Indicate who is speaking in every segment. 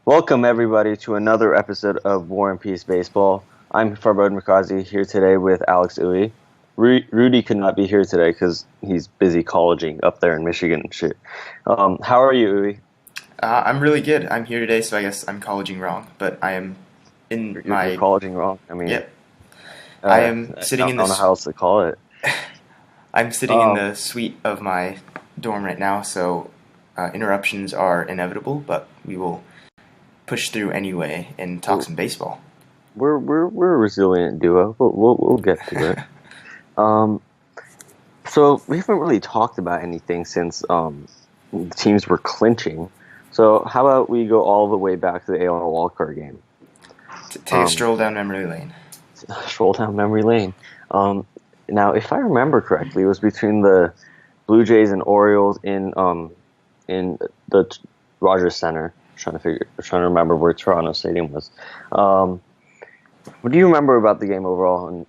Speaker 1: Welcome, everybody, to another episode of War and Peace Baseball. I'm Farbod Mikazi here today with Alex Uwe. Rudy could not be here today because he's busy colleging up there in Michigan and shit. How are you, Uwe?
Speaker 2: I'm really good. I'm here today, so I guess I'm colleging wrong, but I am in my...
Speaker 1: You're colleging wrong. I mean,
Speaker 2: Yep. I am sitting in
Speaker 1: I don't know how else to call it.
Speaker 2: I'm sitting in the suite of my dorm right now, so interruptions are inevitable, but we will push through anyway and talk some baseball.
Speaker 1: We're a resilient duo. We'll get to it. So we haven't really talked about anything since the teams were clinching. So how about we go all the way back to the AL wildcard game?
Speaker 2: Take a stroll down memory lane.
Speaker 1: Stroll down memory lane. Now, if I remember correctly, it was between the Blue Jays and Orioles in the Rogers Center. I'm trying to remember where Toronto Stadium was. What do you remember about the game overall?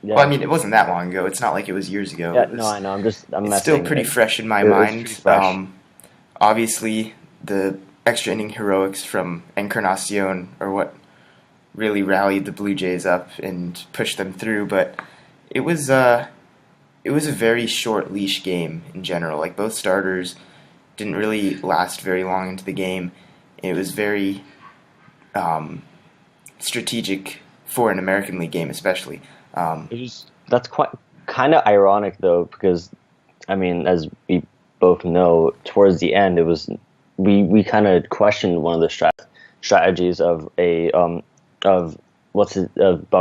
Speaker 2: Yeah. Well, I mean, it wasn't that long ago. It's not like it was years ago.
Speaker 1: Yeah, no, I know. It's
Speaker 2: still pretty fresh in my mind. Obviously, the extra inning heroics from Encarnacion are what really rallied the Blue Jays up and pushed them through. But it was a very short leash game in general. Like, both starters didn't really last very long into the game. It was very strategic for an American League game, especially.
Speaker 1: That's quite kind of ironic though, because I mean, as we both know, towards the end, it was we kind of questioned one of the strategies of Buck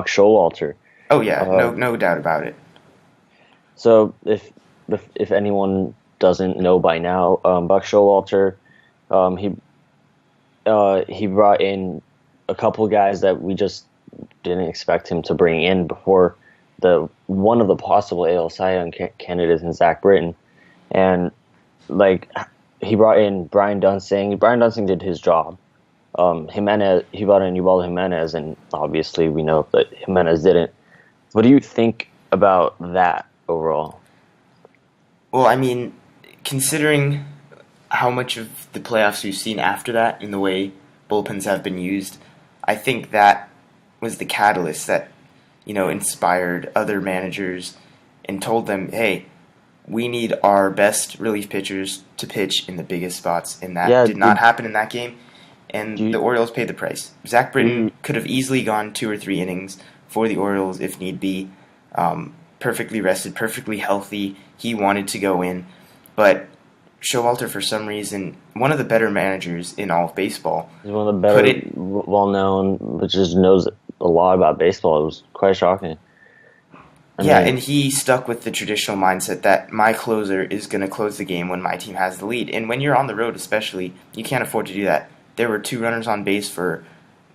Speaker 1: Showalter.
Speaker 2: Oh yeah, no doubt about it.
Speaker 1: So if anyone doesn't know by now, Buck Showalter, he brought in a couple guys that we just didn't expect him to bring in before one of the possible AL Cy Young candidates in Zach Britton, and like he brought in Brian Dunsing. Brian Dunsing did his job. Jimenez, he brought in Ubaldo Jimenez, and obviously we know that Jimenez didn't. What do you think about that overall?
Speaker 2: Well, I mean, considering how much of the playoffs we've seen after that in the way bullpens have been used, I think that was the catalyst that, inspired other managers and told them, hey, we need our best relief pitchers to pitch in the biggest spots, and that did not happen in that game, and the Orioles paid the price. Zach Britton could have easily gone 2 or 3 innings for the Orioles if need be, perfectly rested, perfectly healthy. He wanted to go in, but Showalter, for some reason, one of the better managers in all of baseball.
Speaker 1: He's one of the better, well-known, which just knows a lot about baseball. It was quite shocking.
Speaker 2: And he stuck with the traditional mindset that my closer is going to close the game when my team has the lead. And when you're on the road especially, you can't afford to do that. There were 2 runners on base for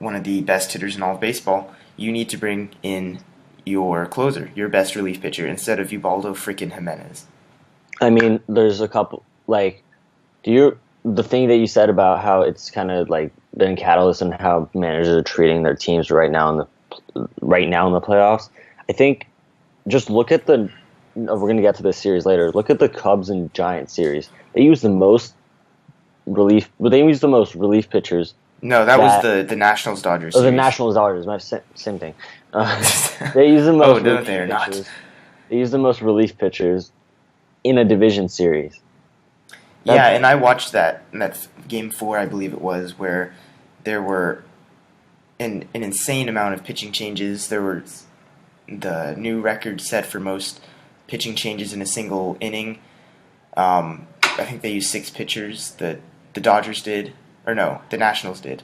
Speaker 2: one of the best hitters in all of baseball. You need to bring in your closer, your best relief pitcher, instead of Ubaldo freaking Jimenez.
Speaker 1: I mean, there's a couple, the thing that you said about how it's kind of like been a catalyst and how managers are treating their teams right now in the playoffs. I think just look at we're going to get to this series later. Look at the Cubs and Giants series. They used the most relief pitchers.
Speaker 2: No, that was the Nationals Dodgers series.
Speaker 1: The Nationals Dodgers, same thing. They used the most.
Speaker 2: No, they're not.
Speaker 1: They used the most relief pitchers in a division series.
Speaker 2: And I watched that game 4, I believe it was, where there were an insane amount of pitching changes. There were the new record set for most pitching changes in a single inning. I think they used 6 pitchers. The Dodgers did. Or no, the Nationals did.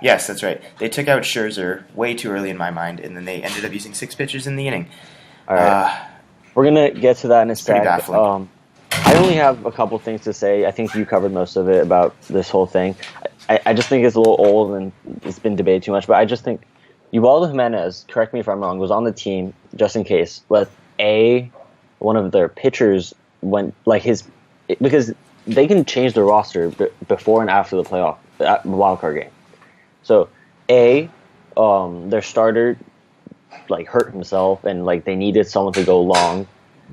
Speaker 2: Yes, that's right. They took out Scherzer way too early in my mind, and then they ended up using 6 pitchers in the inning.
Speaker 1: All right. We're going to get to that in a sec.
Speaker 2: Pretty baffling.
Speaker 1: I only have a couple things to say. I think you covered most of it about this whole thing. I just think it's a little old and it's been debated too much, but I just think Ubaldo Jimenez, correct me if I'm wrong, was on the team just in case. But one of their pitchers went because they can change the roster before and after the playoff wildcard game. So their starter hurt himself and they needed someone to go long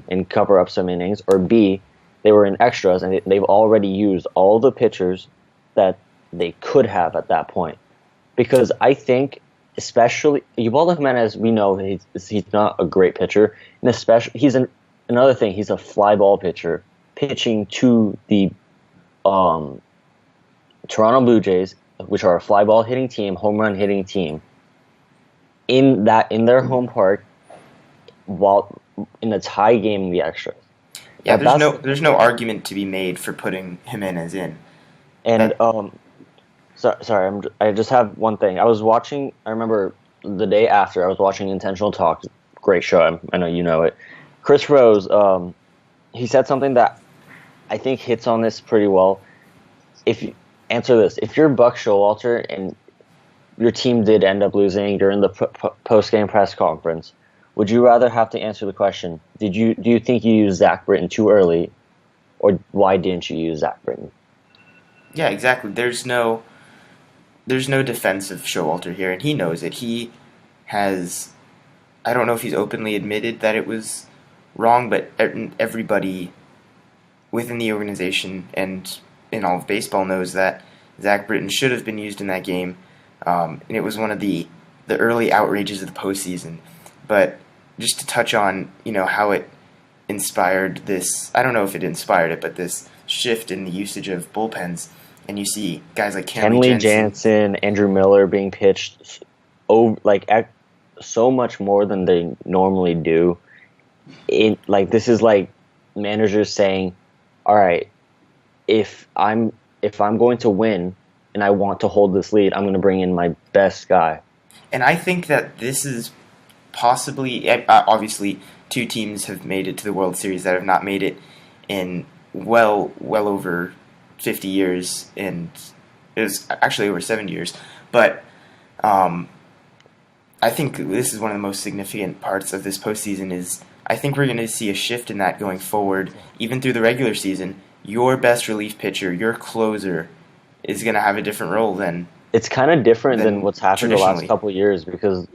Speaker 1: and cover up some innings, or B, they were in extras and they've already used all the pitchers that they could have at that point. Because I think, especially Ubaldo Jimenez, we know he's not a great pitcher, and especially another thing. He's a fly ball pitcher pitching to the Toronto Blue Jays, which are a fly ball hitting team, home run hitting team, in their home park, while in a tie game in the extras.
Speaker 2: Yeah, there's no argument to be made for putting Jimenez in.
Speaker 1: And sorry, I just have one thing. I remember the day after I was watching Intentional Talk. Great show. I know you know it. Chris Rose, he said something that I think hits on this pretty well. Answer this: if you're Buck Showalter and your team did end up losing during the post-game press conference, would you rather have to answer the question, do you think you used Zach Britton too early, or why didn't you use Zach Britton?
Speaker 2: Yeah, exactly. There's no defense of Showalter here, and he knows it. He has, I don't know if he's openly admitted that it was wrong, but everybody within the organization and in all of baseball knows that Zach Britton should have been used in that game, and it was one of the early outrages of the postseason. But just to touch on, how it inspired this, I don't know if it inspired it, but this shift in the usage of bullpens, and you see guys like
Speaker 1: Kenley Jansen, Andrew Miller being pitched so much more than they normally do. This is like managers saying, all right, if I'm going to win and I want to hold this lead, I'm going to bring in my best guy.
Speaker 2: And I think that this is possibly, obviously, two teams have made it to the World Series that have not made it in well over 50 years, and it was actually over 70 years. But I think this is one of the most significant parts of this postseason is I think we're going to see a shift in that going forward, even through the regular season. Your best relief pitcher, your closer, is going to have a different role than.
Speaker 1: It's kind of different than what's happened the last couple of years because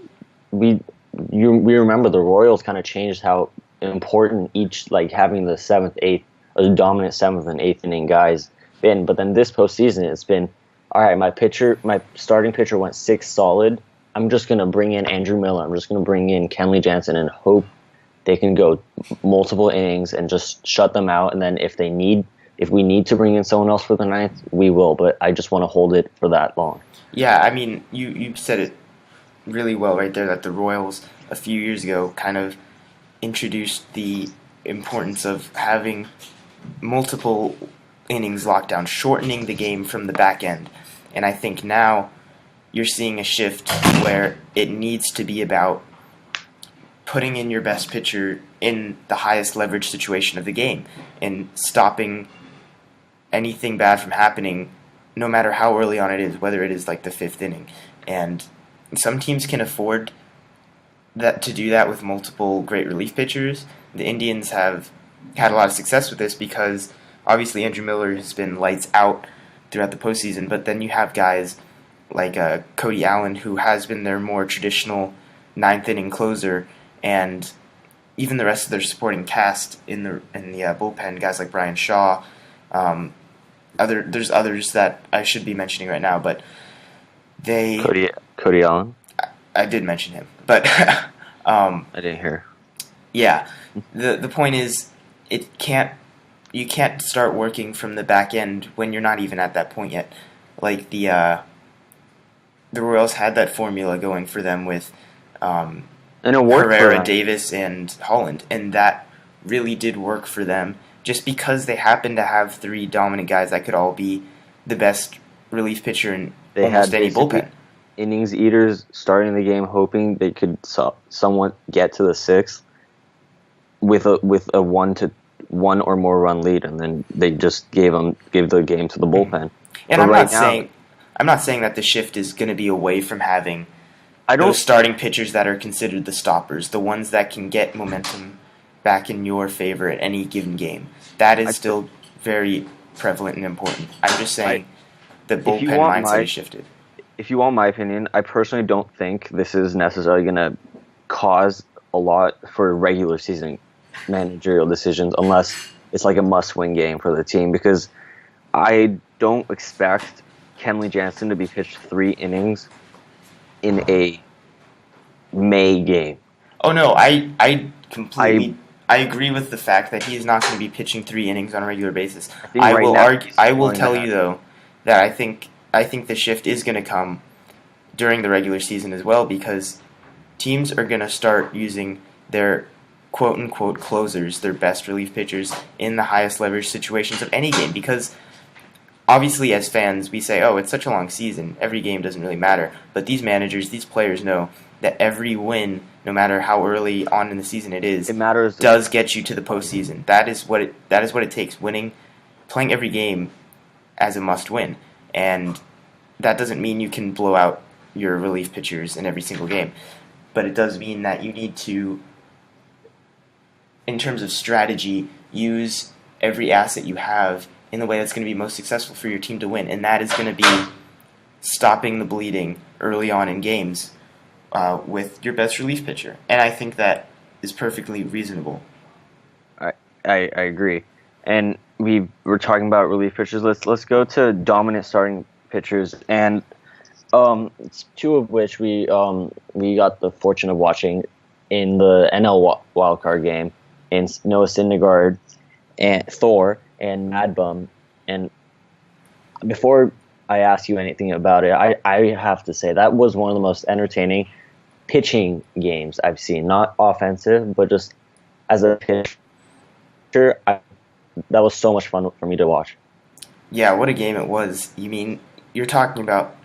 Speaker 1: we remember the Royals kind of changed how important each having the seventh, eighth, or the dominant seventh and eighth inning guys been. But then this postseason, it's been all right. My starting pitcher went 6 solid. I'm just going to bring in Andrew Miller. I'm just going to bring in Kenley Jansen and hope they can go multiple innings and just shut them out. And then if we need to bring in someone else for the ninth, we will. But I just want to hold it for that long.
Speaker 2: Yeah, I mean, you said it really well right there that the Royals a few years ago kind of introduced the importance of having multiple innings locked down, shortening the game from the back end. And I think now you're seeing a shift where it needs to be about putting in your best pitcher in the highest leverage situation of the game and stopping anything bad from happening no matter how early on it is, whether it is the 5th inning. And some teams can afford to do that with multiple great relief pitchers. The Indians have had a lot of success with this because obviously Andrew Miller has been lights out throughout the postseason, but then you have guys like Cody Allen, who has been their more traditional 9th inning closer, and even the rest of their supporting cast in the bullpen, guys like Brian Shaw. There's others that I should be mentioning right now, but
Speaker 1: Cody Allen.
Speaker 2: I did mention him, but
Speaker 1: I didn't hear.
Speaker 2: Yeah, the point is you can't start working from the back end when you're not even at that point yet. Like the Royals had that formula going for them with Herrera, Davis, and Holland, and that really did work for them. Just because they happened to have 3 dominant guys that could all be the best relief pitcher in almost any bullpen.
Speaker 1: Innings eaters starting the game, hoping they could somewhat get to the 6th with a 1 or more run lead, and then they just gave the game to the bullpen.
Speaker 2: And I'm not saying that the shift is going to be away from having those starting pitchers that are considered the stoppers, the ones that can get momentum back in your favor at any given game. That is still very prevalent and important. I'm just saying the bullpen mindset has shifted.
Speaker 1: If you want my opinion, I personally don't think this is necessarily going to cause a lot for regular season managerial decisions unless it's a must-win game for the team, because I don't expect Kenley Jansen to be pitched 3 innings in a May game.
Speaker 2: Oh no, I
Speaker 1: I
Speaker 2: completely I agree with the fact that he is not going to be pitching 3 innings on a regular basis.
Speaker 1: I think right now he's
Speaker 2: I will
Speaker 1: going to
Speaker 2: tell
Speaker 1: have
Speaker 2: you though that I think the shift is going to come during the regular season as well, because teams are going to start using their quote unquote closers, their best relief pitchers, in the highest leverage situations of any game, because obviously as fans we say, oh, it's such a long season, every game doesn't really matter, but these managers, these players know that every win, no matter how early on in the season it is,
Speaker 1: it matters.
Speaker 2: does get you to the postseason. That is what it takes. Winning, playing every game as a must win, and that doesn't mean you can blow out your relief pitchers in every single game, but it does mean that you need to, in terms of strategy, use every asset you have in the way that's going to be most successful for your team to win, and that is going to be stopping the bleeding early on in games with your best relief pitcher. And I think that is perfectly reasonable.
Speaker 1: I agree. And we were talking about relief pitchers. Let's go to dominant starting pitchers, and two of which we got the fortune of watching in the NL wildcard game, in Noah Syndergaard and Thor and Mad Bum. And before I ask you anything about it, I have to say that was one of the most entertaining pitching games I've seen. Not offensive, but just as a pitcher, that was so much fun for me to watch.
Speaker 2: Yeah, what a game it was. You mean, you're talking about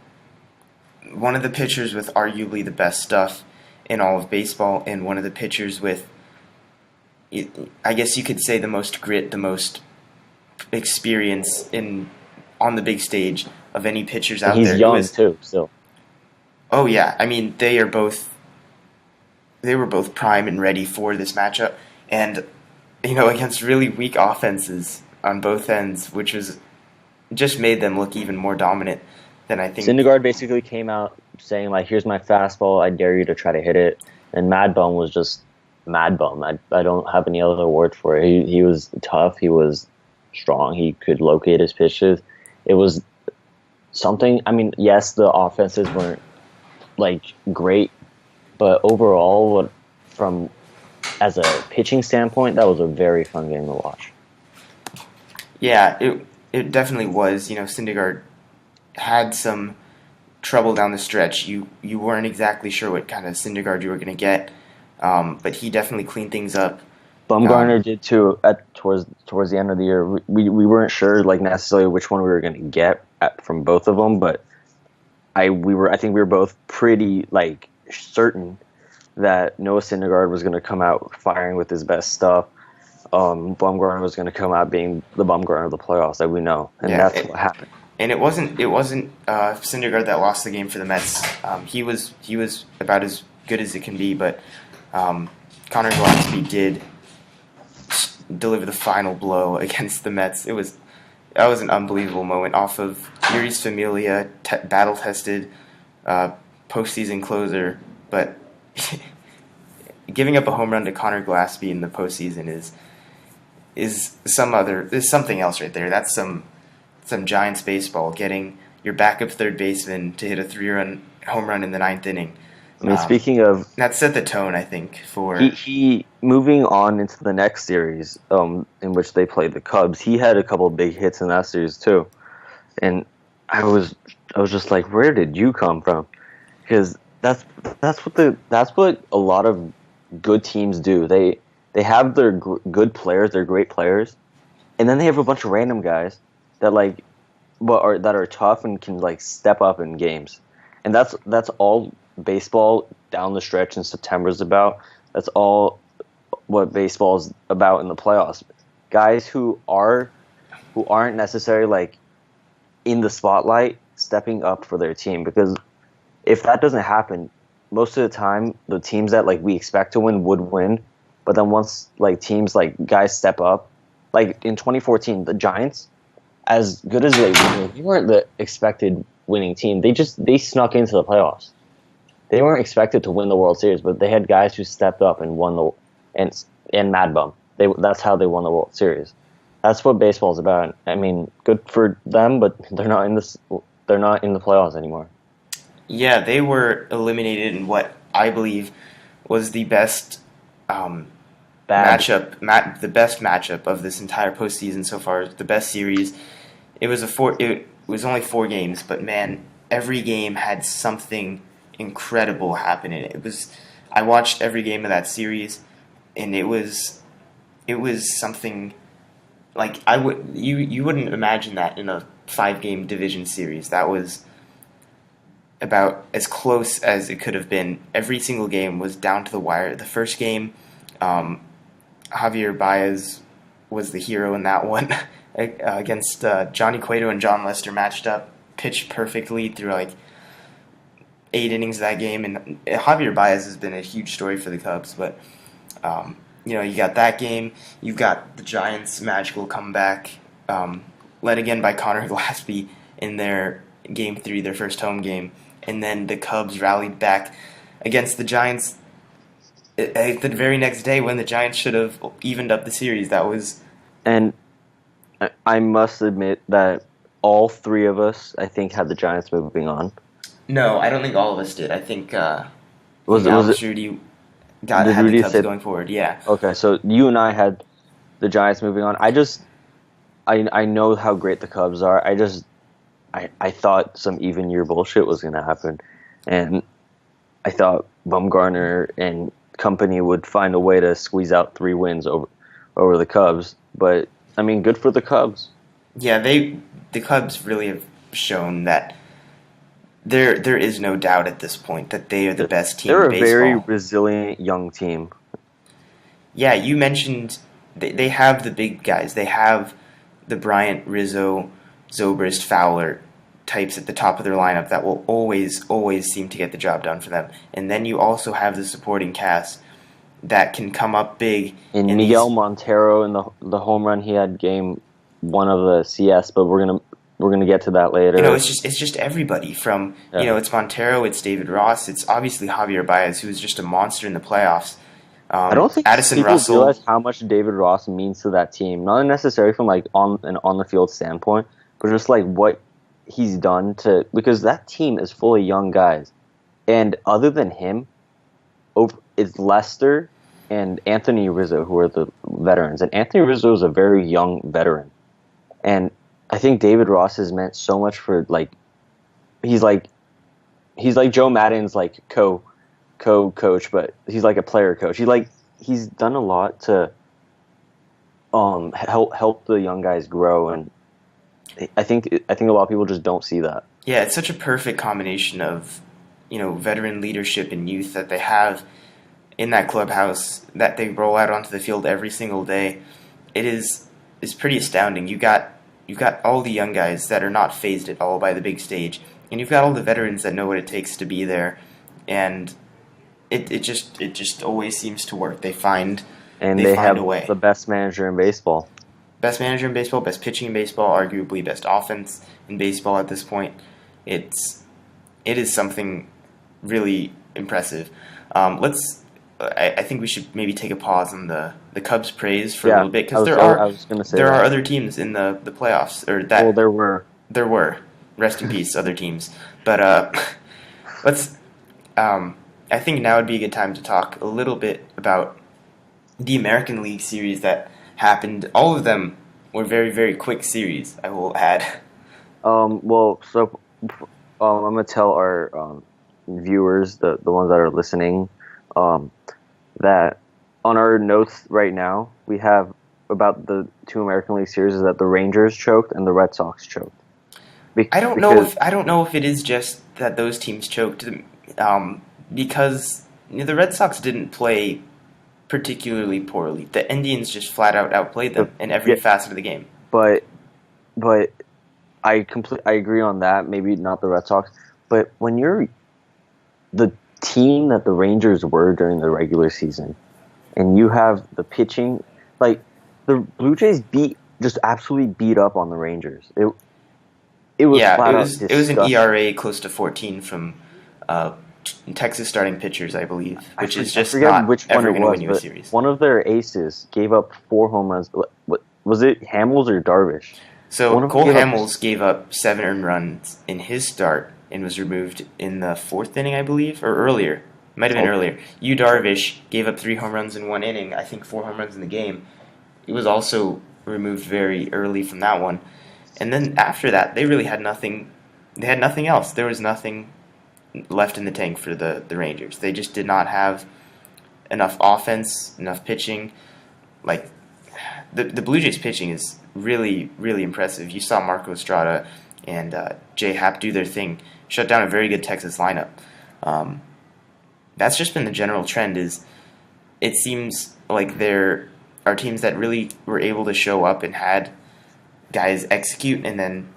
Speaker 2: one of the pitchers with arguably the best stuff in all of baseball, and one of the pitchers with, I guess you could say, the most grit, the most experience on the big stage of any pitchers out there.
Speaker 1: He's young too, still.
Speaker 2: Oh yeah, I mean they were both prime and ready for this matchup, and against really weak offenses on both ends, which was just made them look even more dominant than I think.
Speaker 1: Syndergaard basically came out saying, like, here's my fastball, I dare you to try to hit it. And Mad Bum was just Mad Bum. I don't have any other word for it. He was tough, he was strong, he could locate his pitches. It was something. I mean, yes, the offenses weren't like great, but overall, from as a pitching standpoint, that was a very fun game to watch.
Speaker 2: Yeah, it definitely was. Syndergaard had some trouble down the stretch. You weren't exactly sure what kind of Syndergaard you were going to get, but he definitely cleaned things up.
Speaker 1: Bumgarner did too. Towards the end of the year, we weren't sure like necessarily which one we were going to get from both of them, but I think we were both pretty like certain that Noah Syndergaard was going to come out firing with his best stuff. Bumgarner was going to come out being the Bumgarner of the playoffs that we know, and that's what happened.
Speaker 2: And it wasn't Syndergaard that lost the game for the Mets. He was about as good as it can be, but Connor Gillespie did deliver the final blow against the Mets. That was an unbelievable moment off of Yuri's Familia, battle-tested postseason closer, but giving up a home run to Connor Gillespie in the postseason is something else right there. That's some Giants baseball, getting your backup third baseman to hit a 3-run home run in the 9th inning.
Speaker 1: I mean, speaking of,
Speaker 2: that set the tone, I think, for
Speaker 1: he moving on into the next series, in which they played the Cubs. He had a couple of big hits in that series too, and I was just like, where did you come from? Because that's what a lot of good teams do. They have their good players, their great players, and then they have a bunch of random guys that that are tough and can like step up in games, and that's all baseball down the stretch in September is about. That's all what baseball is about in the playoffs. Guys who aren't necessarily like in the spotlight stepping up for their team, because if that doesn't happen, most of the time the teams that like we expect to win would win, but then once like teams like guys step up, like in 2014 the Giants, as good as they weren't the expected winning team. They snuck into the playoffs. They weren't expected to win the World Series, but they had guys who stepped up and won and Mad Bum. That's how they won the World Series. That's what baseball's about. I mean, good for them, but they're they're not in the playoffs anymore.
Speaker 2: Yeah, they were eliminated in what I believe was the best the best matchup of this entire postseason so far. The best series. It was only 4 games, but man, every game had something incredible happen in it. I watched every game of that series, and it was something like you wouldn't imagine that in a 5-game division series. That was about as close as it could have been. Every single game was down to the wire. The first game, Javier Baez was the hero in that one against Johnny Cueto and John Lester matched up, pitched perfectly through like 8 innings of that game. And Javier Baez has been a huge story for the Cubs, but you got that game. You've got the Giants' magical comeback, led again by Connor Glaspie in their Game 3, their first home game. And then the Cubs rallied back against the Giants the very next day when the Giants should have evened up the series.
Speaker 1: And I must admit that all 3 of us, I think, had the Giants moving on.
Speaker 2: No, I don't think all of us did. I think
Speaker 1: was it
Speaker 2: Rudy had the Cubs going forward. Yeah.
Speaker 1: Okay, so you and I had the Giants moving on. I know how great the Cubs are. I thought some even year bullshit was going to happen, and I thought Bumgarner and company would find a way to squeeze out 3 wins over the Cubs. But I mean, good for the Cubs.
Speaker 2: Yeah, the Cubs really have shown that there is no doubt at this point that they are the best team in baseball.
Speaker 1: They're a very resilient young team.
Speaker 2: Yeah, you mentioned they have the big guys. They have the Bryant, Rizzo, Zobrist, Fowler types at the top of their lineup that will always seem to get the job done for them. And then you also have the supporting cast that can come up big.
Speaker 1: And Miguel Montero in the home run he had game 1 of the CS, but we're gonna get to that later.
Speaker 2: It's just everybody from it's Montero, it's David Ross, it's obviously Javier Baez, who is just a monster in the playoffs.
Speaker 1: I don't think
Speaker 2: Addison
Speaker 1: people
Speaker 2: Russell
Speaker 1: realize how much David Ross means to that team. Not necessarily from like on the field standpoint, but just like what he's done because that team is full of young guys, and other than him, it's Lester and Anthony Rizzo who are the veterans, and Anthony Rizzo is a very young veteran, and I think David Ross has meant so much for he's like Joe Madden's like co-coach, but he's like a player coach. He's done a lot to help the young guys grow, and I think a lot of people just don't see that.
Speaker 2: Yeah, it's such a perfect combination of veteran leadership and youth that they have in that clubhouse that they roll out onto the field every single day. It's pretty astounding. You got all the young guys that are not fazed at all by the big stage, and you've got all the veterans that know what it takes to be there, and it just always seems to work. They find a way.
Speaker 1: The best manager in baseball.
Speaker 2: Best manager in baseball, best pitching in baseball, arguably best offense in baseball at this point. It is something really impressive. I think we should maybe take a pause on the Cubs praise for a little bit, because there are other teams in the playoffs, or that.
Speaker 1: Well, there were.
Speaker 2: Rest in peace, other teams. But let's. I think now would be a good time to talk a little bit about the American League series that happened. All of them were very, very quick series, I will add.
Speaker 1: I'm gonna tell our viewers, the ones that are listening, that on our notes right now we have about the 2 American League series is that the Rangers choked and the Red Sox choked.
Speaker 2: I don't know if it is just that those teams choked, because the Red Sox didn't play particularly poorly. The Indians just flat out outplayed them in every facet of the game.
Speaker 1: But I agree on that. Maybe not the Red Sox, but when you're the team that the Rangers were during the regular season, and you have the pitching, like the Blue Jays just absolutely beat up on the Rangers. It was
Speaker 2: it was an ERA close to 14 from Texas starting pitchers, I believe, which is just not which ever going to win you a series.
Speaker 1: One of their aces gave up 4 home runs. What was it, Hamels or Darvish?
Speaker 2: So
Speaker 1: One of them
Speaker 2: Cole
Speaker 1: gave up.
Speaker 2: Hamels gave up 7 earned runs in his start and was removed in the 4th inning, I believe, or earlier. Might have been earlier. Yu Darvish gave up 3 home runs in 1 inning. I think 4 home runs in the game. He was also removed very early from that one. And then after that, they really had nothing. They had nothing else. There was nothing left in the tank for the Rangers. They just did not have enough offense, enough pitching. Like the Blue Jays pitching is really, really impressive. You saw Marco Estrada and Jay Happ do their thing, shut down a very good Texas lineup. That's just been the general trend. Is it seems like there are teams that really were able to show up and had guys execute, and then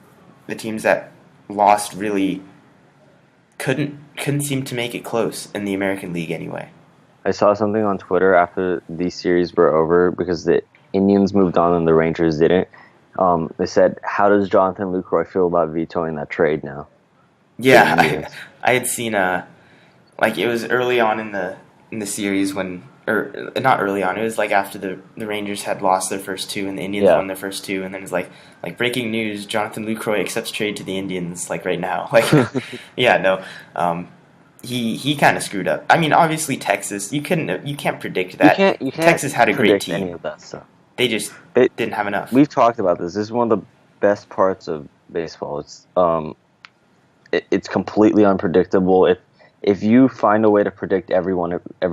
Speaker 2: the teams that lost really couldn't seem to make it close in the American League anyway.
Speaker 1: I saw something on Twitter after these series were over because the Indians moved on and the Rangers didn't. They said, "How does Jonathan Lucroy feel about vetoing that trade now?"
Speaker 2: Yeah, I had seen like it was early on in the series when, or not early on, it was like after the Rangers had lost their first 2 and the Indians won their first 2, and then it's like breaking news: Jonathan Lucroy accepts trade to the Indians like right now. Like, yeah, no, he kind of screwed up. I mean, obviously Texas, you can't predict that.
Speaker 1: You can't
Speaker 2: Texas had a great team.
Speaker 1: Any of that stuff.
Speaker 2: They just didn't have enough.
Speaker 1: We've talked about this. This is one of the best parts of baseball. It's completely unpredictable. If you find a way to predict every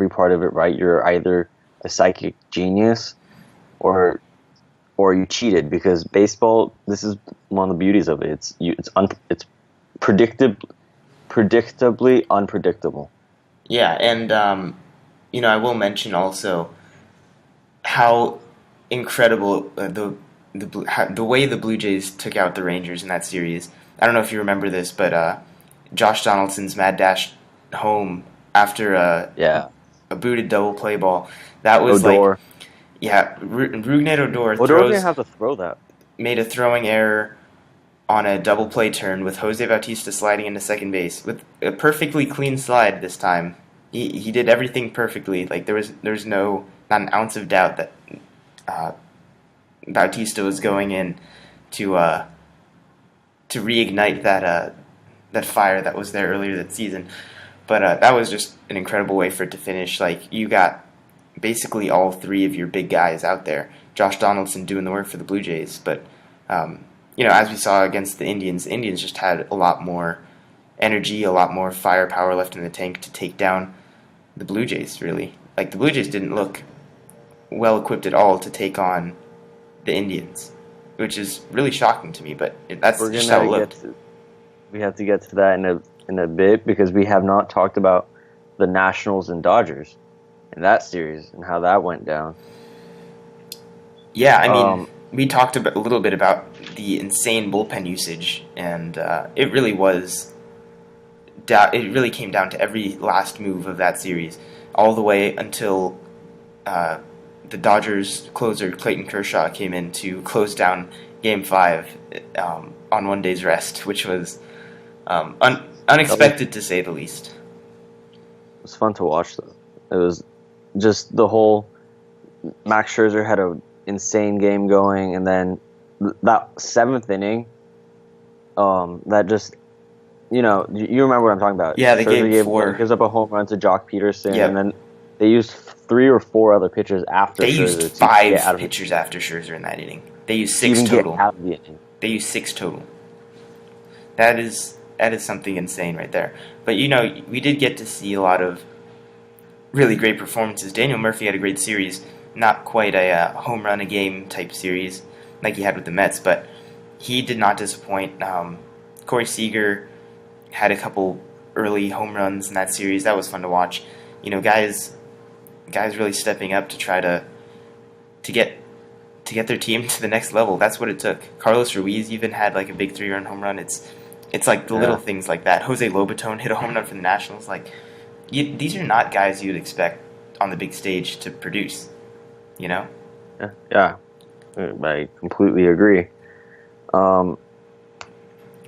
Speaker 1: part of it right, you're either a psychic genius or you cheated, because baseball, this is one of the beauties of it. It's predictably unpredictable.
Speaker 2: Yeah, and I will mention also how incredible the way the Blue Jays took out the Rangers in that series. I don't know if you remember this, but Josh Donaldson's mad dash home after a booted double play ball. That was
Speaker 1: Odor.
Speaker 2: Rougned Odor
Speaker 1: didn't have to throw that.
Speaker 2: Made a throwing error on a double play turn with Jose Bautista sliding into second base with a perfectly clean slide this time. He did everything perfectly. Like there's not an ounce of doubt that Bautista was going in to reignite that fire that was there earlier that season. But that was just an incredible way for it to finish. Like, you got basically all 3 of your big guys out there. Josh Donaldson doing the work for the Blue Jays. But, as we saw against the Indians just had a lot more energy, a lot more firepower left in the tank to take down the Blue Jays, really. Like, the Blue Jays didn't look well-equipped at all to take on the Indians, which is really shocking to me, but that's just how it looked.
Speaker 1: We have to get to that in a bit, because we have not talked about the Nationals and Dodgers in that series and how that went down.
Speaker 2: Yeah, I mean, we talked a little bit about the insane bullpen usage, and it really was. It really came down to every last move of that series, all the way until the Dodgers closer Clayton Kershaw came in to close down Game 5 on one day's rest, which was unexpected to say the least.
Speaker 1: It was fun to watch, though. It was just the whole Max Scherzer had an insane game going, and then that 7th inning, that just, you remember what I'm talking about.
Speaker 2: Yeah, the Game 4.
Speaker 1: Gives up a home run to Jock Peterson, and then they used 3 or 4 other pitchers after Scherzer.
Speaker 2: They used 5 pitchers after Scherzer in that inning. They used 6 total. They used 6 total. That is something insane right there. But, we did get to see a lot of really great performances. Daniel Murphy had a great series. Not quite a home run a game type series like he had with the Mets, but he did not disappoint. Corey Seager had a couple early home runs in that series. That was fun to watch. Guys really stepping up to try to get their team to the next level. That's what it took. Carlos Ruiz even had like a big 3-run home run. It's like the little things like that. Jose Lobaton hit a home run for the Nationals. Like, these are not guys you'd expect on the big stage to produce.
Speaker 1: Yeah, I completely agree.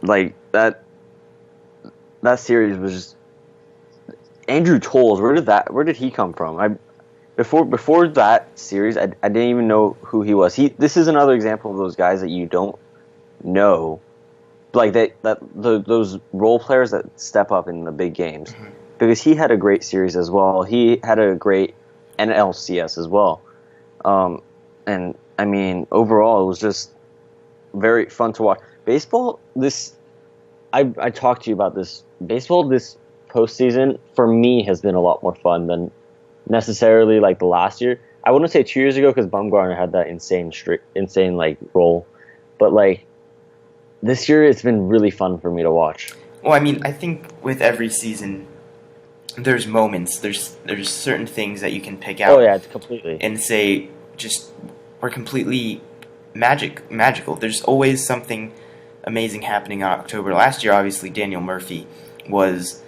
Speaker 1: Like that series was just Andrew Toles. Where did he come from? Before that series, I didn't even know who he was. This is another example of those guys that you don't know, like those role players that step up in the big games,
Speaker 2: Mm-hmm.
Speaker 1: because he had a great series as well. He had a great NLCS as well, and I mean overall it was just very fun to watch. Baseball, I talked to you about this. Baseball this postseason for me has been a lot more fun than necessarily like the last year. I wouldn't say 2 years ago because Bumgarner had that insane like role, but like this year it's been really fun for me to watch.
Speaker 2: Well, I mean, I think with every season, there's moments, there's certain things that you can pick out.
Speaker 1: Oh yeah, it's completely.
Speaker 2: And say just were completely magical. There's always something amazing happening in October. Last year, obviously, Daniel Murphy was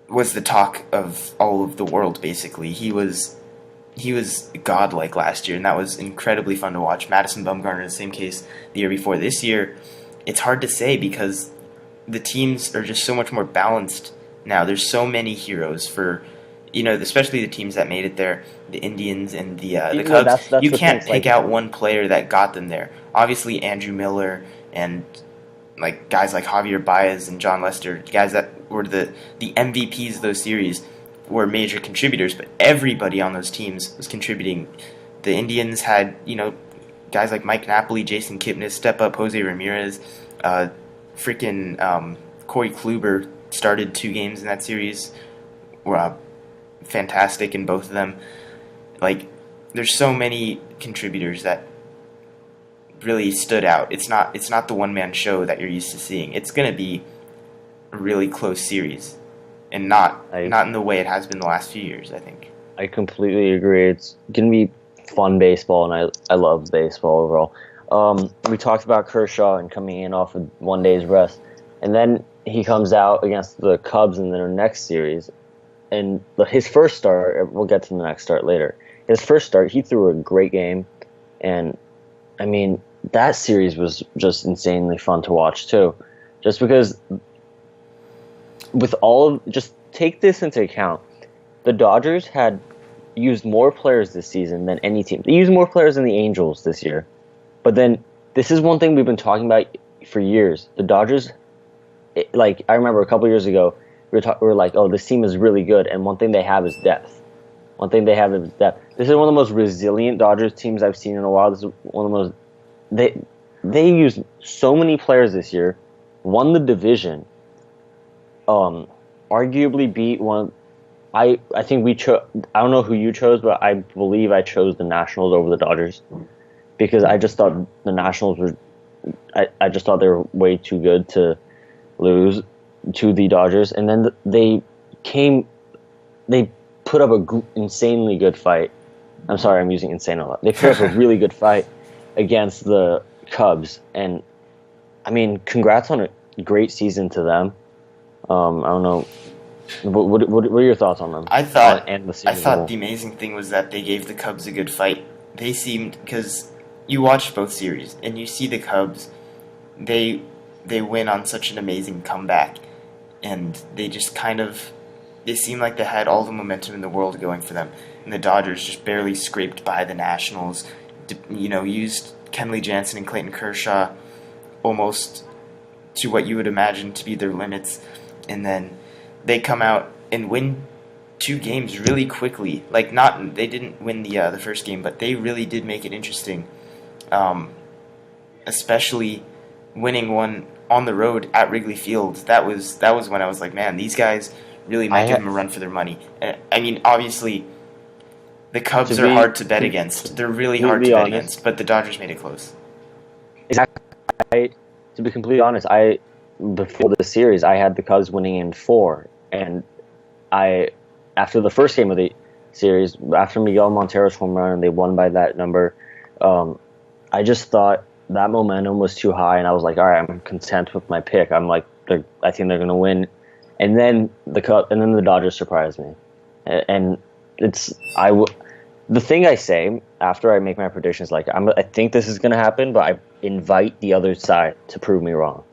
Speaker 2: the talk of all of the world. Basically, he was godlike last year, and that was incredibly fun to watch. Madison Bumgarner, in the same case, the year before. This year, it's hard to say because the teams are just so much more balanced now. There's so many heroes for, especially the teams that made it there, the Indians and the Cubs.
Speaker 1: That's
Speaker 2: you
Speaker 1: the
Speaker 2: can't
Speaker 1: thing,
Speaker 2: pick out one player that got them there. Obviously, Andrew Miller and like guys like Javier Baez and John Lester, guys that were the MVPs of those series, were major contributors, but everybody on those teams was contributing. The Indians had, guys like Mike Napoli, Jason Kipnis step up, Jose Ramirez, Corey Kluber started 2 games in that series, were fantastic in both of them. Like, there's so many contributors that really stood out. It's not the one-man show that you're used to seeing. It's going to be a really close series, and not in the way it has been the last few years, I think.
Speaker 1: I completely agree. It's going to be fun baseball, and I love baseball overall. We talked about Kershaw and coming in off of 1 day's rest, and then he comes out against the Cubs in their next series, and his first start, we'll get to the next start later, his first start, he threw a great game, and, I mean, that series was just insanely fun to watch, too. Just because, just take this into account, the Dodgers had used more players this season than any team. They used more players than the Angels this year. But then, this is one thing we've been talking about for years. The Dodgers, I remember a couple years ago, we were like, oh, this team is really good, and one thing they have is depth. This is one of the most resilient Dodgers teams I've seen in a while. This is one of the most... They used so many players this year, won the division, arguably beat one... I think we chose... I don't know who you chose, but I believe I chose the Nationals over the Dodgers. Because I just thought the Nationals were... I just thought they were way too good to lose to the Dodgers. And then they put up an insanely good fight. I'm sorry, I'm using insane a lot. They put up a really good fight against the Cubs. And, I mean, congrats on a great season to them. I don't know. What are your thoughts on them?
Speaker 2: I thought
Speaker 1: the
Speaker 2: amazing thing was that they gave the Cubs a good fight. They seemed, because you watched both series and you see the Cubs, they win on such an amazing comeback, and they just they seemed like they had all the momentum in the world going for them. And the Dodgers just barely scraped by the Nationals. Used Kenley Jansen and Clayton Kershaw almost to what you would imagine to be their limits, and then they come out and win 2 games really quickly. They didn't win the first game, but they really did make it interesting. Especially winning one on the road at Wrigley Field. That was when I was like, man, these guys really might give them a run for their money. I mean, obviously, the Cubs are hard to bet against. They're really hard to bet against, but the Dodgers made it close.
Speaker 1: Exactly. To be completely honest, before the series, I had the Cubs winning in 4, and after the first game of the series, after Miguel Montero's home run, and they won by that number, I just thought that momentum was too high, and I was like, all right, I'm content with my pick. I'm like, I think they're going to win, and then the Dodgers surprised me, and the thing I say after I make my predictions, I think this is going to happen, but I invite the other side to prove me wrong.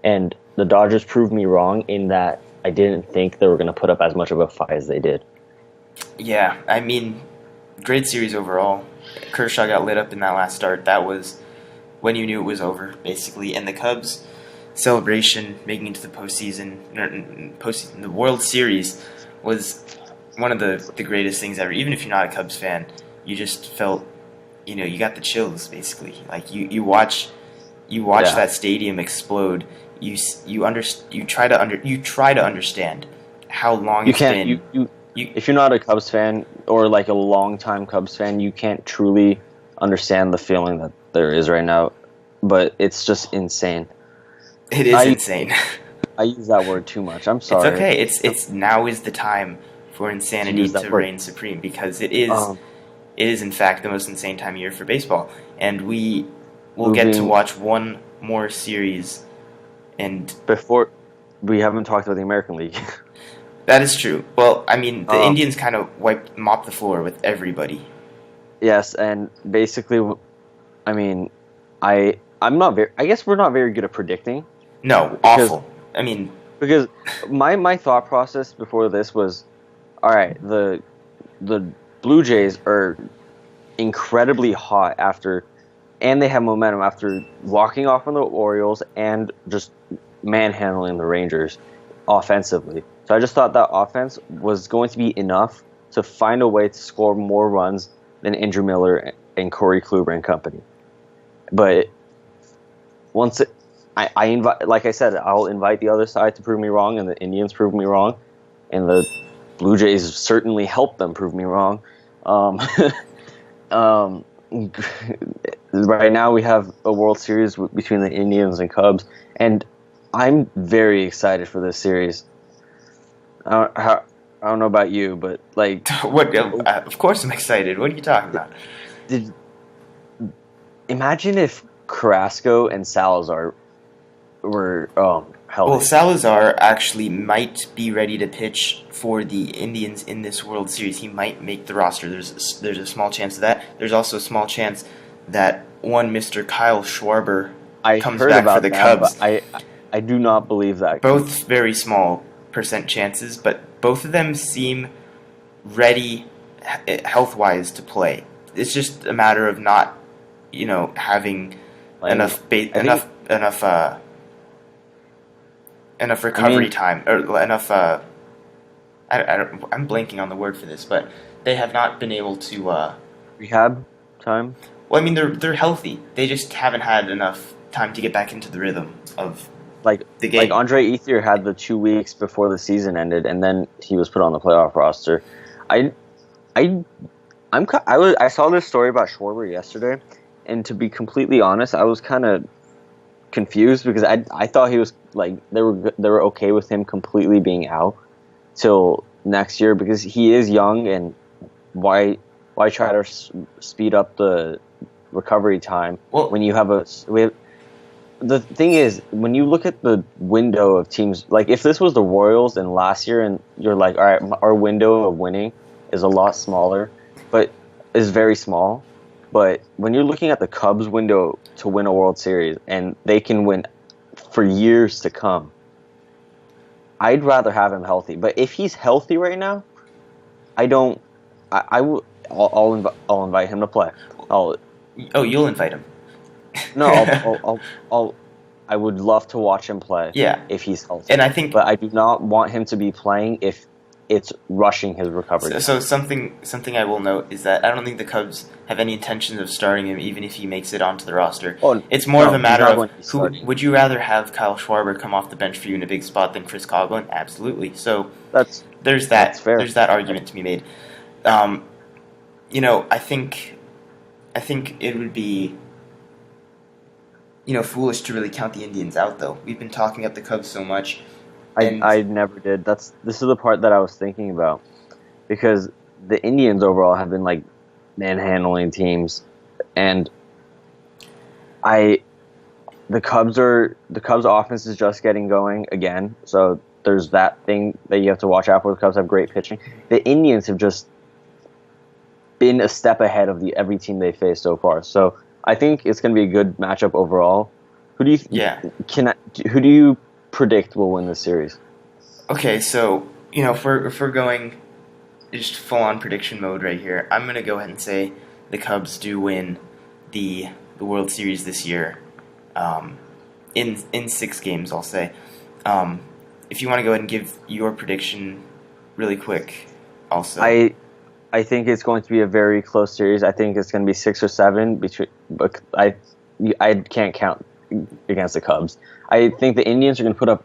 Speaker 1: And the Dodgers proved me wrong in that I didn't think they were going to put up as much of a fight as they did.
Speaker 2: Yeah, I mean, great series overall. Kershaw got lit up in that last start. That was when you knew it was over, basically. And the Cubs' celebration, making it to the postseason, the World Series, was one of the greatest things ever. Even if you're not a Cubs fan, you just felt, you got the chills, basically. Like you watch that stadium explode. You try to understand how long it's been.
Speaker 1: If you're not a Cubs fan or like a longtime Cubs fan, you can't truly understand the feeling that there is right now. But it's just insane.
Speaker 2: It is insane.
Speaker 1: I use that word too much. I'm sorry.
Speaker 2: It's okay. It's now is the time for insanity to reign supreme, because it is in fact the most insane time of year for baseball, and we will get to watch one more series. And
Speaker 1: before, we haven't talked about the American League.
Speaker 2: That is true. Well, I mean, the Indians kind of mop the floor with everybody.
Speaker 1: Yes, and basically, I mean, I'm not very. I guess we're not very good at predicting.
Speaker 2: No, awful. I mean,
Speaker 1: because my thought process before this was, all right, the Blue Jays are incredibly hot and they have momentum after walking off on the Orioles and just manhandling the Rangers offensively. So I just thought that offense was going to be enough to find a way to score more runs than Andrew Miller and Corey Kluber and company. But once I invite, like I said, I'll invite the other side to prove me wrong, and the Indians prove me wrong, and the Blue Jays certainly helped them prove me wrong. Right now we have a World Series between the Indians and Cubs, and I'm very excited for this series. I don't know about you, but like,
Speaker 2: what? Of course, I'm excited. What are you talking about?
Speaker 1: Imagine if Carrasco and Salazar were healthy.
Speaker 2: Well, Salazar actually might be ready to pitch for the Indians in this World Series. He might make the roster. There's a small chance of that. There's also a small chance that one Mr. Kyle Schwarber comes back for the Cubs.
Speaker 1: I do not believe that.
Speaker 2: Both very small percent chances, but both of them seem ready health-wise to play. It's just a matter of not, having enough recovery time, or enough. I'm blanking on the word for this, but they have not been able to
Speaker 1: rehab time.
Speaker 2: Well, I mean, they're healthy. They just haven't had enough time to get back into the rhythm of the game.
Speaker 1: Like Andre Ethier had the 2 weeks before the season ended, and then he was put on the playoff roster. I saw this story about Schwarber yesterday, and to be completely honest, I was kind of confused because I thought he was like they were okay with him completely being out till next year because he is young, and why try to speed up the recovery time when you have the thing is, when you look at the window of teams, like if this was the Royals and last year, and you're like, all right, our window of winning is a lot smaller, but is very small. But when you're looking at the Cubs' window to win a World Series, and they can win for years to come, I'd rather have him healthy. But if he's healthy right now, I'll invite him to play.
Speaker 2: You'll invite him.
Speaker 1: No, I would love to watch him play.
Speaker 2: Yeah,
Speaker 1: if he's healthy.
Speaker 2: And I think,
Speaker 1: but I do not want him to be playing if it's rushing his recovery.
Speaker 2: So something I will note is that I don't think the Cubs have any intentions of starting him, even if he makes it onto the roster. It's more of a matter of would you rather have Kyle Schwarber come off the bench for you in a big spot than Chris Coughlin? Absolutely. So there's that.
Speaker 1: That's fair.
Speaker 2: There's that argument to be made. I think it would be foolish to really count the Indians out, though. We've been talking up the Cubs so much.
Speaker 1: I never did. This is the part that I was thinking about, because the Indians overall have been like manhandling teams, and the Cubs offense is just getting going again. So there's that thing that you have to watch out for. The Cubs have great pitching. The Indians have just been a step ahead of every team they faced so far. So I think it's going to be a good matchup overall. Who do you predict will win this series?
Speaker 2: Okay, so if we're going just full on prediction mode right here, I'm going to go ahead and say the Cubs do win the the World Series this year. In 6 games, I'll say. If you want to go ahead and give your prediction really quick, also.
Speaker 1: I think it's going to be a very close series. I think it's going to be 6 or 7. But I can't count against the Cubs. I think the Indians are going to put up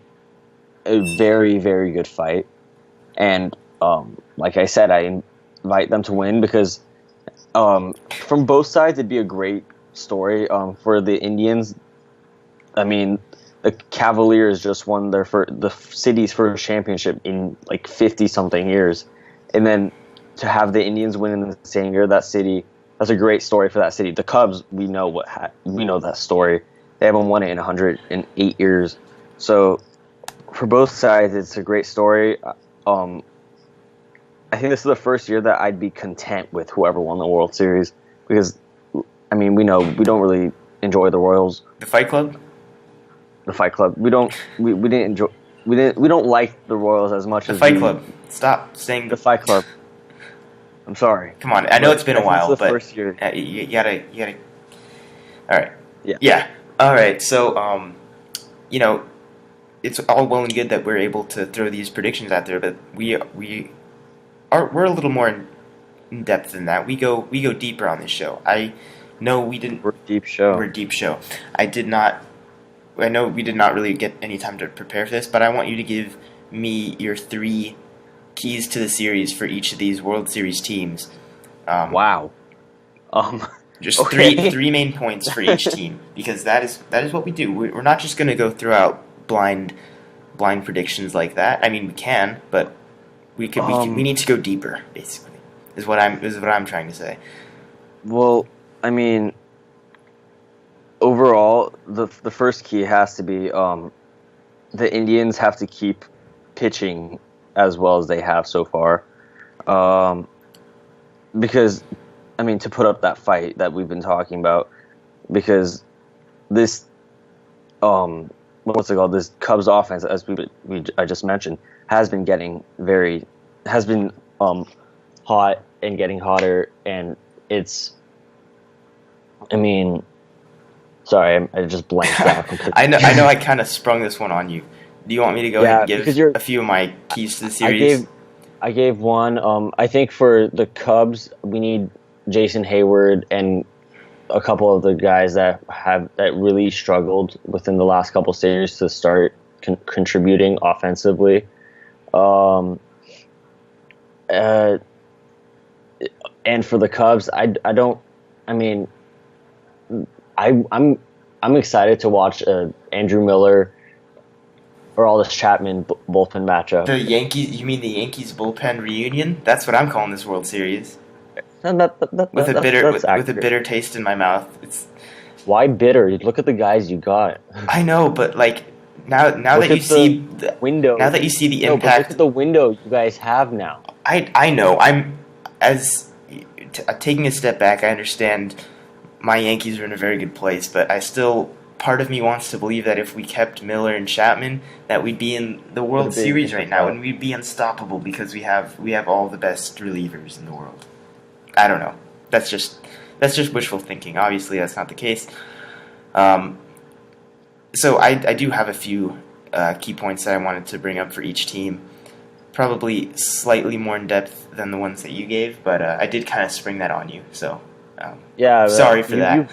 Speaker 1: a very, very good fight. And like I said, I invite them to win because from both sides, it'd be a great story. For the Indians, I mean, the Cavaliers just won the city's first championship in like 50-something years. And then to have the Indians win in the same year, that's a great story for that city. The Cubs, we know that story. They haven't won it in 108 years. So for both sides, it's a great story. I think this is the first year that I'd be content with whoever won the World Series because, I mean, we know we don't really enjoy the Royals.
Speaker 2: The Fight Club.
Speaker 1: We don't like the Royals as much as
Speaker 2: the Fight Club. Stop saying
Speaker 1: the Fight Club. I'm sorry.
Speaker 2: Come on, I know it's been a while,
Speaker 1: but
Speaker 2: first year. You gotta. All right.
Speaker 1: Yeah.
Speaker 2: All right. So, it's all well and good that we're able to throw these predictions out there, but we're a little more in depth than that. We go deeper on this show. I know we didn't.
Speaker 1: We're a deep show.
Speaker 2: We're a deep show. I know we did not really get any time to prepare for this, but I want you to give me your 3 keys to the series for each of these World Series teams.
Speaker 1: Wow.
Speaker 2: Just
Speaker 1: okay.
Speaker 2: three main points for each team, because that is what we do. We're not just going to go through out blind predictions like that. I mean, we can, but we need to go deeper. Basically, is what I'm trying to say.
Speaker 1: Well, I mean, overall, the first key has to be the Indians have to keep pitching as well as they have so far, because, I mean, to put up that fight that we've been talking about, because this this Cubs offense, as I just mentioned, has been hot and getting hotter, and it's, I mean, sorry, I just blanked out completely.
Speaker 2: I know I kind of sprung this one on you. Do you want me to go ahead and give a few of my keys to the series?
Speaker 1: I gave one. I think for the Cubs, we need Jason Hayward and a couple of the guys that really struggled within the last couple series to start contributing offensively. And for the Cubs, I'm excited to watch Andrew Miller or Aldis Chapman bullpen matchup.
Speaker 2: You mean the Yankees bullpen reunion? That's what I'm calling this World Series. With a bitter taste in my mouth.
Speaker 1: Why bitter? You look at the guys you got.
Speaker 2: I know, but like now that you see the window, now that you see the impact.
Speaker 1: But look at the window you guys have now.
Speaker 2: I know. I'm taking a step back. I understand my Yankees are in a very good place, but part of me wants to believe that if we kept Miller and Chapman, that we'd be in the World Series right now, and we'd be unstoppable because we have all the best relievers in the world. I don't know. That's just wishful thinking. Obviously, that's not the case. So I do have a few key points that I wanted to bring up for each team. Probably slightly more in depth than the ones that you gave, but I did kind of spring that on you. So sorry for that.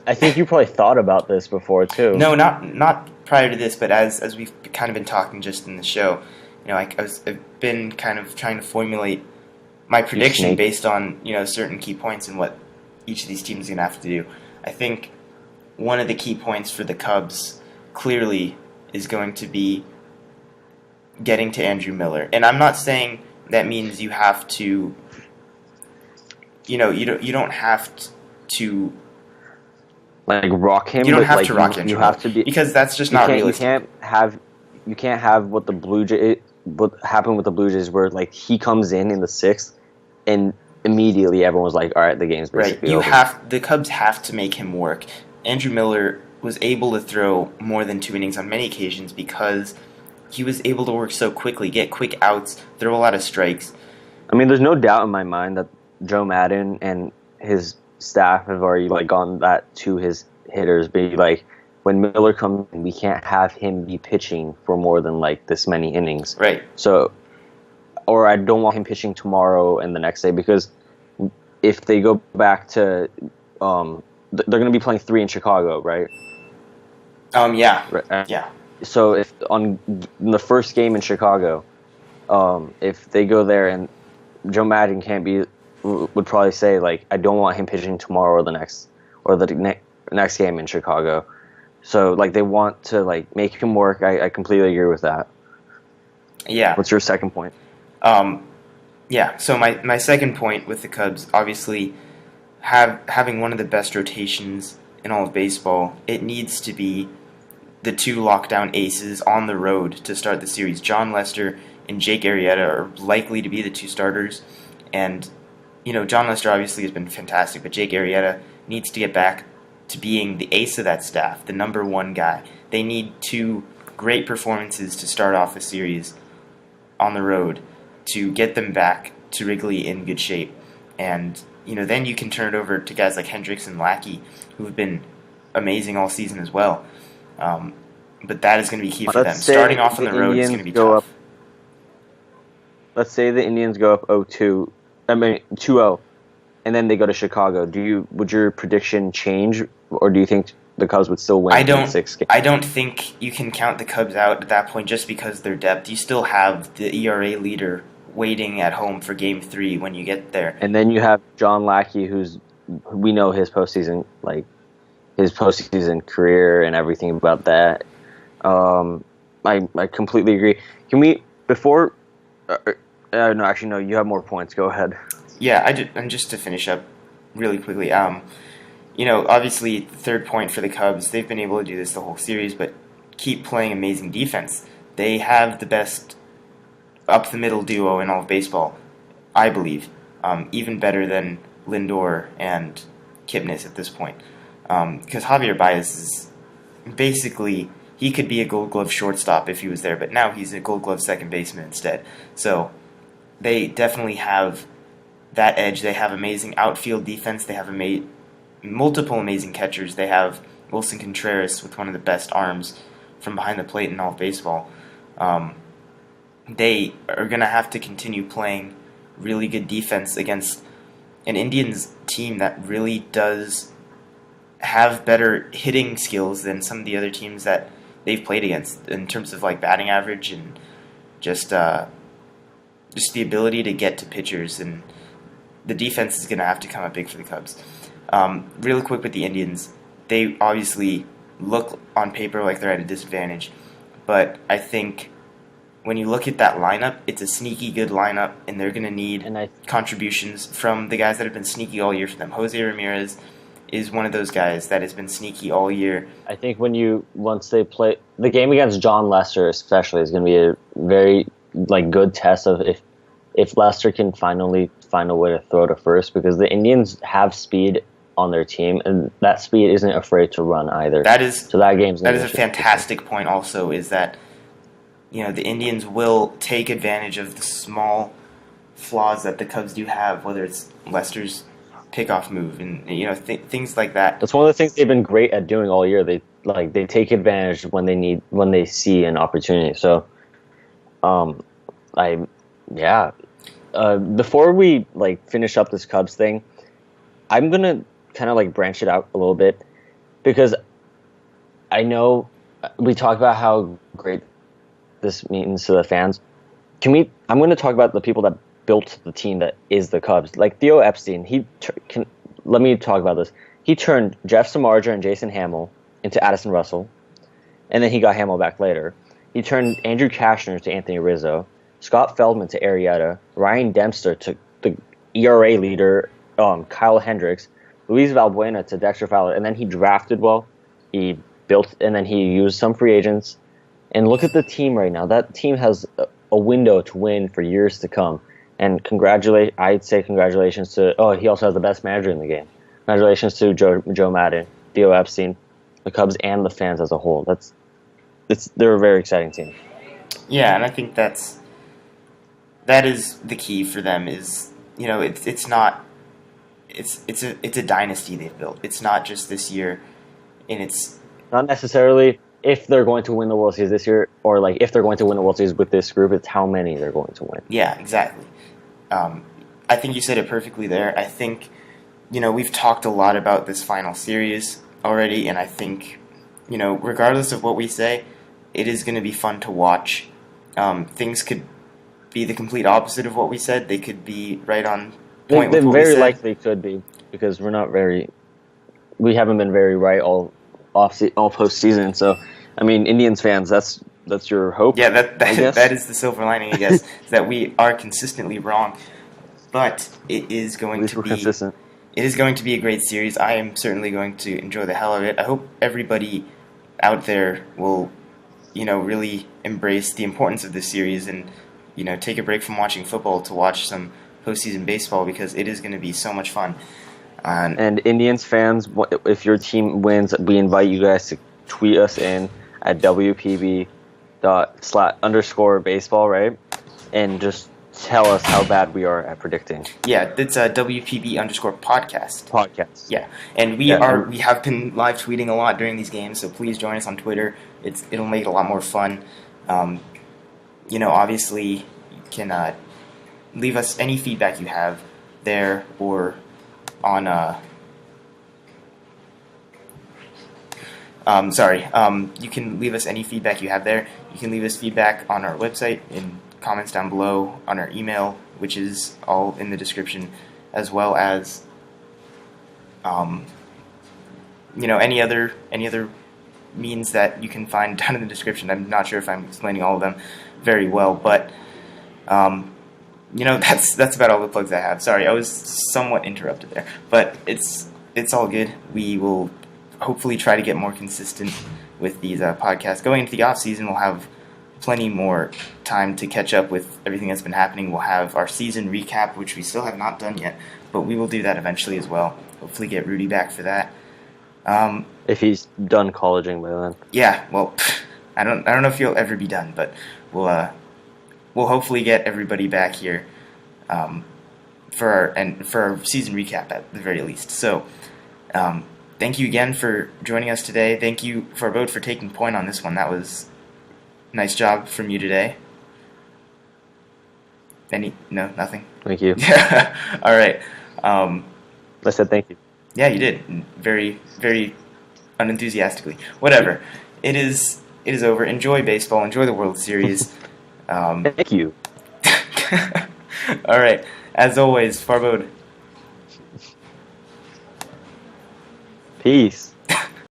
Speaker 1: I think you probably thought about this before too.
Speaker 2: No, not prior to this, but as we've kind of been talking just in the show, I've been kind of trying to formulate my prediction based on certain key points and what each of these teams is going to have to do. I think one of the key points for the Cubs clearly is going to be getting to Andrew Miller, and I'm not saying that means you have to. You don't have to.
Speaker 1: Like rock him.
Speaker 2: You don't have to rock him.
Speaker 1: You have to be,
Speaker 2: because that's just not realistic.
Speaker 1: You can't have what happened with the Blue Jays, where like he comes in the 6th, and immediately everyone's like, "All right, the game's basically over."
Speaker 2: The Cubs have to make him work. Andrew Miller was able to throw more than 2 innings on many occasions because he was able to work so quickly, get quick outs, throw a lot of strikes.
Speaker 1: I mean, there's no doubt in my mind that Joe Madden and his staff have already gotten that to his hitters be like, when Miller comes in, we can't have him be pitching for more than like this many innings.
Speaker 2: Right.
Speaker 1: So, or I don't want him pitching tomorrow and the next day, because if they go back to, they're going to be playing 3 in Chicago, right?
Speaker 2: Yeah.
Speaker 1: Right.
Speaker 2: Yeah.
Speaker 1: So if on the first game in Chicago, if they go there and Joe Maddon would probably say like, I don't want him pitching tomorrow or the next game in Chicago. So like they want to like make him work. I completely agree with that.
Speaker 2: Yeah.
Speaker 1: What's your second point?
Speaker 2: Yeah. So my second point with the Cubs, obviously, having one of the best rotations in all of baseball, it needs to be the 2 lockdown aces on the road to start the series. John Lester and Jake Arrieta are likely to be the 2 starters, and John Lester obviously has been fantastic, but Jake Arrieta needs to get back to being the ace of that staff, the number 1 guy. They need 2 great performances to start off a series on the road to get them back to Wrigley in good shape. And then you can turn it over to guys like Hendricks and Lackey, who have been amazing all season as well. But that is going to be key for them. Starting off on the road is going to be tough.
Speaker 1: Let's say the Indians go up 2-0, and then they go to Chicago. Would your prediction change, or do you think the Cubs would still win in 6 games?
Speaker 2: I don't think you can count the Cubs out at that point just because of their depth. You still have the ERA leader waiting at home for Game 3 when you get there.
Speaker 1: And then you have John Lackey, we know his postseason career and everything about that. I completely agree. Can we, before... no, actually, no, you have more points. Go ahead.
Speaker 2: Yeah, and just to finish up really quickly, obviously, third point for the Cubs, they've been able to do this the whole series, but keep playing amazing defense. They have the best up-the-middle duo in all of baseball, I believe, even better than Lindor and Kipnis at this point. Because Javier Baez is basically, he could be a Gold Glove shortstop if he was there, but now he's a Gold Glove second baseman instead. So they definitely have that edge. They have amazing outfield defense. They have multiple amazing catchers. They have Wilson Contreras with one of the best arms from behind the plate in all of baseball. They are going to have to continue playing really good defense against an Indians team that really does have better hitting skills than some of the other teams that they've played against in terms of like batting average and just the ability to get to pitchers, and the defense is going to have to come up big for the Cubs. Really quick with the Indians, they obviously look on paper like they're at a disadvantage, but I think when you look at that lineup, it's a sneaky good lineup, and they're going to need contributions from the guys that have been sneaky all year for them. Jose Ramirez is one of those guys that has been sneaky all year.
Speaker 1: I think once they play the game against John Lester, especially, is going to be a very good test of if Lester can finally find a way to throw to first, because the Indians have speed on their team, and that speed isn't afraid to run either.
Speaker 2: That is
Speaker 1: a
Speaker 2: fantastic point. Also, is that the Indians will take advantage of the small flaws that the Cubs do have, whether it's Lester's pickoff move and things like that.
Speaker 1: That's one of the things they've been great at doing all year. They take advantage when they see an opportunity. So, before we finish up this Cubs thing, I'm gonna kind of branch it out a little bit, because I know we talked about how great this means to the fans. I'm going to talk about the people that built the team that is the Cubs. Like Theo Epstein, let me talk about this. He turned Jeff Samardzija and Jason Hamill into Addison Russell, and then he got Hamill back later. He turned Andrew Kashner to Anthony Rizzo, Scott Feldman to Arrieta, Ryan Dempster to the ERA leader, Kyle Hendricks, Luis Valbuena to Dexter Fowler, and then he drafted well. He built, and then he used some free agents. And look at the team right now. That team has a window to win for years to come. And I'd say congratulations to. Oh, he also has the best manager in the game. Congratulations to Joe Maddon, Theo Epstein, the Cubs, and the fans as a whole. They're a very exciting team.
Speaker 2: Yeah, and I think that is the key for them. Is it's a dynasty they've built. It's not just this year. in its
Speaker 1: Not necessarily if they're going to win the World Series this year, or like if they're going to win the World Series with this group. It's how many they're going to win.
Speaker 2: Yeah, exactly. I think you said it perfectly there. I think, we've talked a lot about this final series already, and I think, regardless of what we say, it is going to be fun to watch. Things could be the complete opposite of what we said. They could be right on point with what we
Speaker 1: Very
Speaker 2: said.
Speaker 1: likely could be, because we haven't been very right all postseason. So, I mean, Indians fans, that's your hope.
Speaker 2: Yeah,
Speaker 1: I guess.
Speaker 2: that is the silver lining, I guess, is that we are consistently wrong. But it is going to be
Speaker 1: consistent.
Speaker 2: It is going to be a great series. I am certainly going to enjoy the hell of it. I hope everybody out there will, really embrace the importance of this series and, take a break from watching football to watch some postseason baseball, because it is going to be so much fun.
Speaker 1: And Indians fans, if your team wins, we invite you guys to tweet us in at WPB./_baseball, right? And just tell us how bad we are at predicting.
Speaker 2: Yeah, it's a WPB_podcast.
Speaker 1: Podcast.
Speaker 2: Yeah, and we have been live tweeting a lot during these games, so please join us on Twitter. It'll make it a lot more fun. Obviously, you can leave us any feedback you have there, or on you can leave us any feedback you have there. You can leave us feedback on our website in comments down below, on our email, which is all in the description, as well as any other means that you can find down in the description. I'm not sure if I'm explaining all of them very well, but that's about all the plugs I have. Sorry, I was somewhat interrupted there, but it's all good. We will hopefully try to get more consistent with these podcasts. Going into the off season, we'll have plenty more time to catch up with everything that's been happening. We'll have our season recap, which we still have not done yet, but we will do that eventually as well. Hopefully get Rudy back for that.
Speaker 1: If he's done colleging by then.
Speaker 2: Yeah, well, I don't know if he'll ever be done, but we'll hopefully get everybody back here for our season recap at the very least. So, thank you again for joining us today. Thank you, Farbode, for taking point on this one. That was a nice job from you today. No, nothing?
Speaker 1: Thank you.
Speaker 2: All right.
Speaker 1: I said thank you.
Speaker 2: Yeah, you did. Very, very unenthusiastically. Whatever. It is over. Enjoy baseball. Enjoy the World Series.
Speaker 1: Thank you.
Speaker 2: All right. As always, Farbode.
Speaker 1: Peace.